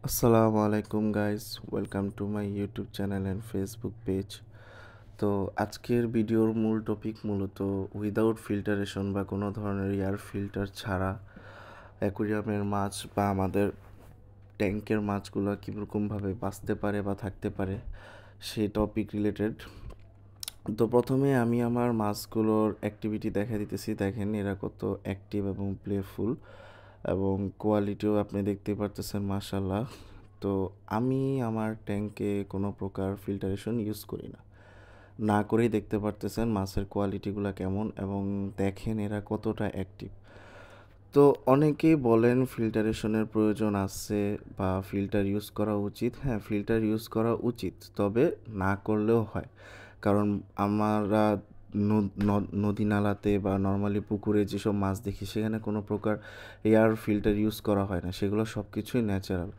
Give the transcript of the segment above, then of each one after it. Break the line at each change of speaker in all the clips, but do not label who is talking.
আসসালামু আলাইকুম guys, welcome to my YouTube channel and Facebook page. তো আজকের ভিডিওর মূল টপিক মূলত উইদাউট ফিল্টারেশন বা কোনো ধরনের এয়ার ফিল্টার ছাড়া অ্যাকুরিয়ামের মাছ বা আমাদের ট্যাঙ্কের মাছগুলো কীরকমভাবে বাঁচতে পারে বা থাকতে পারে সেই টপিক রিলেটেড। তো প্রথমে আমি আমার মাছগুলোর অ্যাক্টিভিটি দেখা দিতেছি। দেখেন এরা কত অ্যাক্টিভ এবং প্লেফুল এবং কোয়ালিটিও আপনি দেখতে পারতেছেন, মাশাল্লাহ। তো আমি আমার ট্যাঙ্কে কোনো প্রকার ফিল্টারেশন ইউজ করি না, না করেই দেখতে পারতেছেন মাছের কোয়ালিটিগুলো কেমন এবং দেখেন এরা কতটা অ্যাক্টিভ। তো অনেকেই বলেন ফিল্টারেশনের প্রয়োজন আছে বা ফিল্টার ইউজ করা উচিত। হ্যাঁ, ফিল্টার ইউজ করা উচিত, তবে না করলেও হয়। কারণ আমরা নদী নালাতে বা নর্মালি পুকুরে যেসব মাছ দেখি সেখানে কোনো প্রকার এয়ার ফিল্টার ইউজ করা হয় না, সেগুলো সব কিছুই ন্যাচারাল।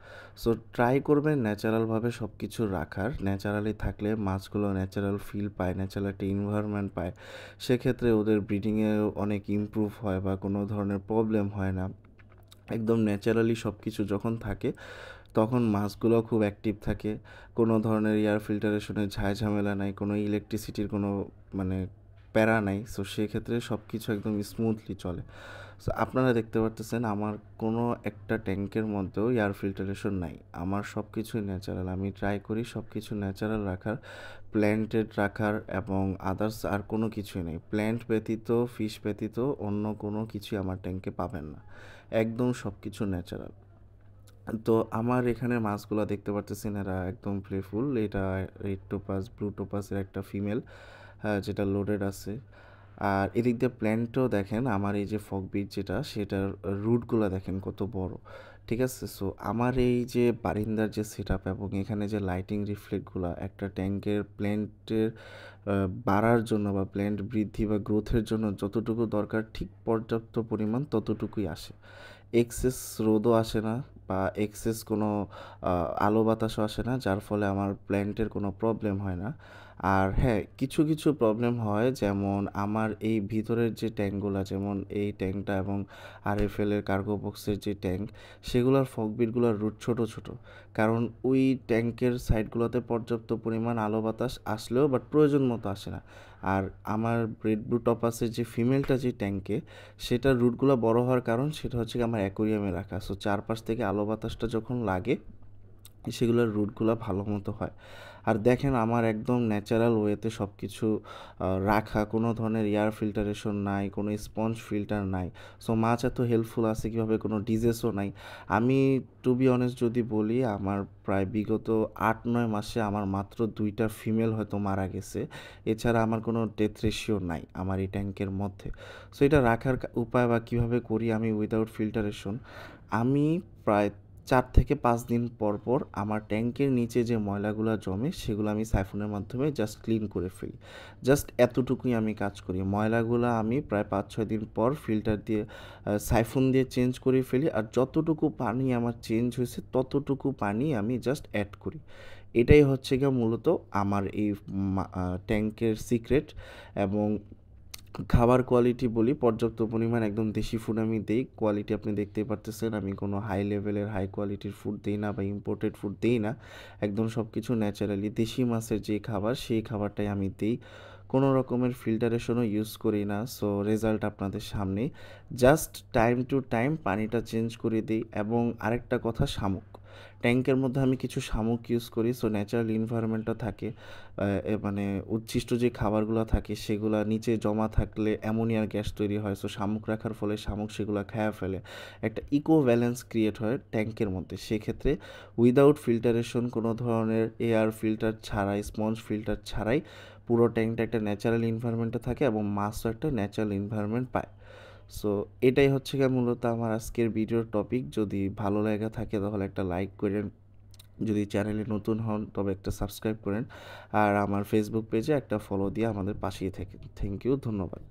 সো ট্রাই করবেন ন্যাচারালভাবে সব কিছু রাখার। ন্যাচারালি থাকলে মাছগুলো ন্যাচারাল ফিল পায়, ন্যাচারাল একটা ইনভায়রনমেন্ট পায়। সেক্ষেত্রে ওদের ব্রিডিংয়েও অনেক ইমপ্রুভ হয় বা কোনো ধরনের প্রবলেম হয় না। একদম ন্যাচারালি সব কিছু যখন থাকে তখন মাছগুলো খুব অ্যাক্টিভ থাকে। কোনো ধরনের এয়ার ফিল্টারেশনের ঝামেলা নাই, কোনো ইলেকট্রিসিটির কোনো মানে প্যারা নাই। সো সেক্ষেত্রে সব কিছু একদম স্মুথলি চলে। সো আপনারা দেখতে পারতেছেন আমার কোনো একটা ট্যাঙ্কের মধ্যেও এয়ার ফিল্টারেশন নাই। আমার সব কিছুই ন্যাচারাল। আমি ট্রাই করি সব কিছু ন্যাচারাল রাখার, প্ল্যান্টেড রাখার এবং আদার্স আর কোনো কিছুই নেই। প্ল্যান্ট ব্যতীত, ফিশ ব্যতীত অন্য কোনো কিছুই আমার ট্যাঙ্কে পাবেন না। একদম সব কিছু ন্যাচারাল। তো আমার এখানে মাছগুলো দেখতে পারতেছেন এরা একদম প্লেফুল। এটা রেড টোপাস, ব্লু টোপাসের একটা ফিমেল, যেটা লোডেড আছে। আর এদিক দিয়ে প্ল্যান্টও দেখেন, আমার এই যে ফকবিট যেটা, সেটার রুটগুলো দেখেন কত বড়। ঠিক আছে, সো আমার এই যে বারিন্দার যে সেট আপ এবং এখানে যে লাইটিং রিফ্লেক্টগুলো একটা ট্যাঙ্কের প্ল্যান্টের বাড়ার জন্য বা প্ল্যান্ট বৃদ্ধি বা গ্রোথের জন্য যতটুকু দরকার ঠিক পর্যাপ্ত পরিমাণ ততটুকুই আসে। এক্সেস রোদও আসে না বা এক্সেস কোনো আলো বাতাসও আসে না, যার ফলে আমার প্ল্যান্টের কোনো প্রবলেম হয় না। আর হ্যাঁ, কিছু কিছু প্রবলেম হয়, যেমন আমার এই ভিতরের যে ট্যাঙ্কগুলো, যেমন এই ট্যাঙ্কটা এবং আরএফএলের কার্গো বক্সের যে ট্যাঙ্ক, সেগুলোর ফকবিটগুলোর রুট ছোট ছোট। কারণ ওই ট্যাঙ্কের সাইডগুলোতে পর্যাপ্ত পরিমাণ আলো বাতাস আসলেও বাট প্রয়োজন মতো আসে না। আর আমার রেড ব্লু টপাসের যে ফিমেলটা যে ট্যাঙ্কে, সেটার রুটগুলো বড় হওয়ার কারণ সেটা হচ্ছে কি আমার অ্যাকোরিয়ামে রাখা। সো চারপাশ থেকে আলো বাতাসটা যখন লাগে সেগুলোর রুটগুলো ভালো মতো হয়। আর দেখেন আমার একদম ন্যাচারাল ওয়েতে সব কিছু রাখা, কোনো ধরনের এয়ার ফিল্টারেশন নাই, কোনো স্পঞ্জ ফিল্টার নাই। সো মাছ এত হেল্পফুল আছে কীভাবে, কোনো ডিজিজও নাই। আমি টু বি অনেস্ট যদি বলি, আমার প্রায় বিগত 8-9 মাসে আমার মাত্র 2টা ফিমেল হয়তো মারা গেছে। এছাড়া আমার কোনো ডেথ রেশিও নাই আমার এই ট্যাঙ্কের মধ্যে। সো এটা রাখার উপায় বা কীভাবে করি আমি উইদাউট ফিল্টারেশন, আমি প্রায় 4 থেকে 5 দিন পর পর আমার ট্যাঙ্কের নিচে যে ময়লাগুলো জমে সেগুলো আমি সাইফনের মাধ্যমে জাস্ট ক্লিন করে ফেলি। জাস্ট এতটুকুই আমি কাজ করি। ময়লাগুলো আমি প্রায় 5-6 দিন পর ফিল্টার দিয়ে সাইফন দিয়ে চেঞ্জ করে ফেলি। আর যতটুকু পানি আমার চেঞ্জ হয়েছে ততটুকু পানি আমি জাস্ট অ্যাড করি। এটাই হচ্ছে গিয়ে মূলত আমার এই ট্যাঙ্কের সিক্রেট। এবং খাবার কোয়ালিটি বলি, পর্যাপ্ত পরিমাণ একদম দেশি ফুড আমি দেই। কোয়ালিটি আপনি দেখতেই পারতেছেন, আমি কোনো হাই লেভেলের হাই কোয়ালিটির ফুড দিই না বা ইম্পোর্টেড ফুড দিই না। একদম সব কিছু ন্যাচারালি দেশি মাছের যে খাবার, সেই খাবারটাই আমি দিই। কোনো রকমের ফিল্টারেশনও ইউজ করি না। সো রেজাল্ট আপনাদের সামনেই। জাস্ট টাইম টু টাইম পানিটা চেঞ্জ করে দিই। এবং আরেকটা কথা, শামুক, ট্যাঙ্কের মধ্যে আমি কিছু শামুক ইউজ করি। সো ন্যাচারাল এনভায়রনমেন্টটা থাকে। মানে উচ্ছিষ্ট যে খাবারগুলো থাকে সেগুলো নিচে জমা থাকলে অ্যামোনিয়ার গ্যাস তৈরি হয়। সো শামুক রাখার ফলে শামুক সেগুলো খেয়ে ফেলে। একটা ইকো ব্যালেন্স ক্রিয়েট হয় ট্যাঙ্কের মধ্যে। সেক্ষেত্রে উইদাউট ফিল্টারেশন, কোনো ধরনের এয়ার ফিল্টার ছাড়াই, স্পঞ্জ ফিল্টার ছাড়াই পুরো ট্যাঙ্কটা একটা ন্যাচারাল এনভায়রনমেন্টে থাকে এবং মাছও একটা ন্যাচারাল এনভায়রনমেন্ট পায়। সো এটাই হচ্ছে গিয়ে মূলত আমার আজকের ভিডিওর টপিক। যদি ভালো লাগা থাকে তাহলে একটা লাইক করেন, যদি চ্যানেলে নতুন হন তবে একটা সাবস্ক্রাইব করেন, আর আমার ফেসবুক পেজে একটা ফলো দিয়ে আমাদের পাশেই থাকেন। থ্যাংক ইউ, ধন্যবাদ।